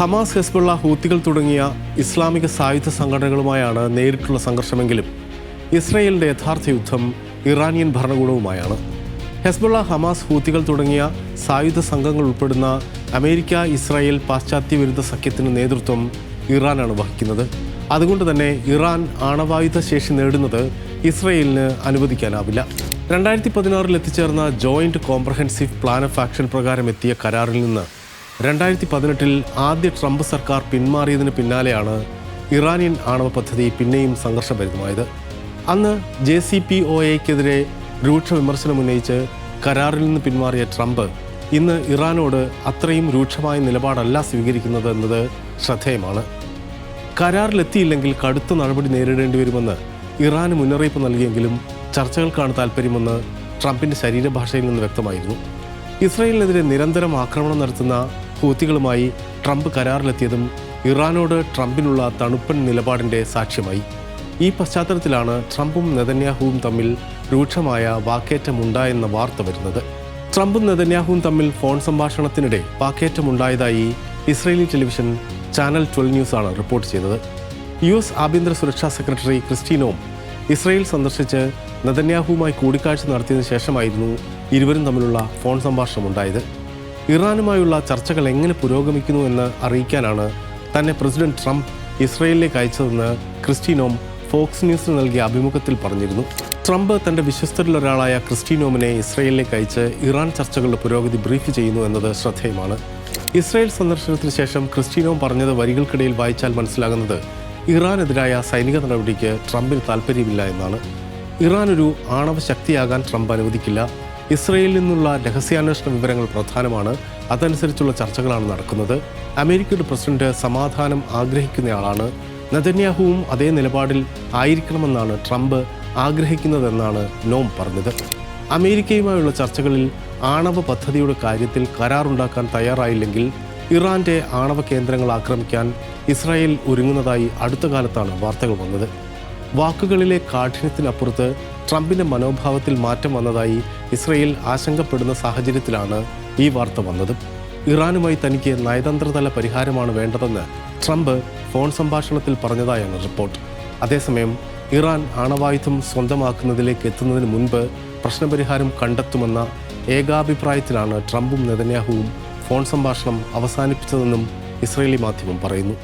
Hamas, Hezbollah, ഹൂത്തികൾ തുടങ്ങിയ ഇസ്ലാമിക സായുധ സംഘടനകളുമായാണ് നേരിട്ടുള്ള സംഘർഷമെങ്കിലും ഇസ്രയേലിൻ്റെ യഥാർത്ഥ യുദ്ധം ഇറാനിയൻ ഭരണകൂടവുമായാണ്. ഹെസ്ബുള്ള, ഹമാസ്, ഹൂത്തികൾ തുടങ്ങിയ സായുധ സംഘങ്ങൾ ഉൾപ്പെടുന്ന അമേരിക്ക, ഇസ്രായേൽ പാശ്ചാത്യ വിരുദ്ധ സഖ്യത്തിന് നേതൃത്വം ഇറാനാണ് വഹിക്കുന്നത്. അതുകൊണ്ട് തന്നെ ഇറാൻ ആണവായുധ ശേഷി നേടുന്നത് ഇസ്രയേലിന് അനുവദിക്കാനാവില്ല. 2016 എത്തിച്ചേർന്ന joint comprehensive plan of action പ്രകാരം എത്തിയ കരാറിൽ നിന്ന് 2018 ആദ്യ ട്രംപ് സർക്കാർ പിന്മാറിയതിന് പിന്നാലെയാണ് ഇറാനിയൻ ആണവ പദ്ധതി പിന്നെയും സംഘർഷഭരിതമായത്. അന്ന് JCPOAക്കെതിരെ രൂക്ഷ വിമർശനം ഉന്നയിച്ച് കരാറിൽ നിന്ന് പിന്മാറിയ ട്രംപ് ഇന്ന് ഇറാനോട് അത്രയും രൂക്ഷമായ നിലപാടല്ല സ്വീകരിക്കുന്നത് എന്നത് ശ്രദ്ധേയമാണ്. കരാറിലെത്തിയില്ലെങ്കിൽ കടുത്ത നടപടി നേരിടേണ്ടി വരുമെന്ന് ഇറാന് മുന്നറിയിപ്പ് നൽകിയെങ്കിലും ചർച്ചകൾക്കാണ് താൽപ്പര്യമെന്ന് ട്രംപിൻ്റെ ശരീരഭാഷയിൽ നിന്ന് വ്യക്തമായിരുന്നു. ഇസ്രയേലിനെതിരെ നിരന്തരം ആക്രമണം നടത്തുന്ന ഹൂത്തികളുമായി ട്രംപ് കരാറിലെത്തിയതും ഇറാനോട് ട്രംപിനുള്ള തണുപ്പൻ നിലപാടിൻ്റെ സാക്ഷ്യമായി. ഈ പശ്ചാത്തലത്തിലാണ് ട്രംപും നെതന്യാഹുവും തമ്മിൽ രൂക്ഷമായ വാക്കേറ്റമുണ്ടായെന്ന വാർത്ത വരുന്നത്. ട്രംപും നെതന്യാഹുവും തമ്മിൽ ഫോൺ സംഭാഷണത്തിനിടെ വാക്കേറ്റമുണ്ടായതായി ഇസ്രയേലി ടെലിവിഷൻ ചാനൽ 12 ന്യൂസാണ് റിപ്പോർട്ട് ചെയ്തത്. US ആഭ്യന്തര സുരക്ഷാ സെക്രട്ടറി ക്രിസ്റ്റി നോം ഇസ്രയേൽ സന്ദർശിച്ച് നെതന്യാഹുവുമായി കൂടിക്കാഴ്ച നടത്തിയതിനു ശേഷമായിരുന്നു ഇരുവരും തമ്മിലുള്ള ഫോൺ സംഭാഷണം ഉണ്ടായത്. ഇറാനുമായുള്ള ചർച്ചകൾ എങ്ങനെ പുരോഗമിക്കുന്നു എന്ന് അറിയിക്കാനാണ് തന്നെ പ്രസിഡന്റ് ട്രംപ് ഇസ്രയേലിലേക്ക് അയച്ചതെന്ന് ക്രിസ്റ്റി നോം ഫോക്സ് ന്യൂസിന് നൽകിയ അഭിമുഖത്തിൽ പറഞ്ഞിരുന്നു. ട്രംപ് തൻ്റെ വിശ്വസ്തരിലൊരാളായ ക്രിസ്റ്റി നോമിനെ ഇസ്രയേലിലേക്ക് അയച്ച് ഇറാൻ ചർച്ചകളുടെ പുരോഗതി ബ്രീഫ് ചെയ്യുന്നു എന്നത് ശ്രദ്ധേയമാണ്. ഇസ്രയേൽ സന്ദർശനത്തിന് ശേഷം ക്രിസ്റ്റി നോം പറഞ്ഞത് വരികൾക്കിടയിൽ വായിച്ചാൽ മനസ്സിലാകുന്നത് ഇറാനെതിരായ സൈനിക നടപടിക്ക് ട്രംപിന് താൽപ്പര്യമില്ല എന്നാണ്. ഇറാൻ ഒരു ആണവ ശക്തിയാകാൻ ട്രംപ് അനുവദിക്കില്ല. ഇസ്രയേലിൽ നിന്നുള്ള രഹസ്യാന്വേഷണ വിവരങ്ങൾ പ്രധാനമാണ്. അതനുസരിച്ചുള്ള ചർച്ചകളാണ് നടക്കുന്നത്. അമേരിക്കയുടെ പ്രസിഡന്റ് സമാധാനം ആഗ്രഹിക്കുന്നയാളാണ്. നെതന്യാഹുവും അതേ നിലപാടിൽ ആയിരിക്കണമെന്നാണ് ട്രംപ് ആഗ്രഹിക്കുന്നതെന്നാണ് നോം പറഞ്ഞത്. അമേരിക്കയുമായുള്ള ചർച്ചകളിൽ ആണവ പദ്ധതിയുടെ കാര്യത്തിൽ കരാറുണ്ടാക്കാൻ തയ്യാറായില്ലെങ്കിൽ ഇറാന്റെ ആണവ കേന്ദ്രങ്ങൾ ആക്രമിക്കാൻ ഇസ്രായേൽ ഒരുങ്ങുന്നതായി അടുത്ത കാലത്താണ് വാർത്തകൾ വന്നത്. വാക്കുകളിലെ കാഠിന്യത്തിനപ്പുറത്ത് ട്രംപിന്റെ മനോഭാവത്തിൽ മാറ്റം വന്നതായി ഇസ്രായേൽ ആശങ്കപ്പെടുന്ന സാഹചര്യത്തിലാണ് ഈ വാർത്ത വന്നത്. ഇറാനുമായി തനിക്ക് നയതന്ത്രതല പരിഹാരമാണ് വേണ്ടതെന്ന് ട്രംപ് ഫോൺ സംഭാഷണത്തിൽ പറഞ്ഞതായാണ് റിപ്പോർട്ട്. അതേസമയം ഇറാൻ ആണവായുധം സ്വന്തമാക്കുന്നതിലേക്ക് എത്തുന്നതിന് മുൻപ് പ്രശ്നപരിഹാരം കണ്ടെത്തുമെന്ന ഏകാഭിപ്രായത്തിലാണ് ട്രംപും നെതന്യാഹുവും ഫോൺ സംഭാഷണം അവസാനിപ്പിച്ചതെന്നും ഇസ്രയേലി മാധ്യമം പറയുന്നു.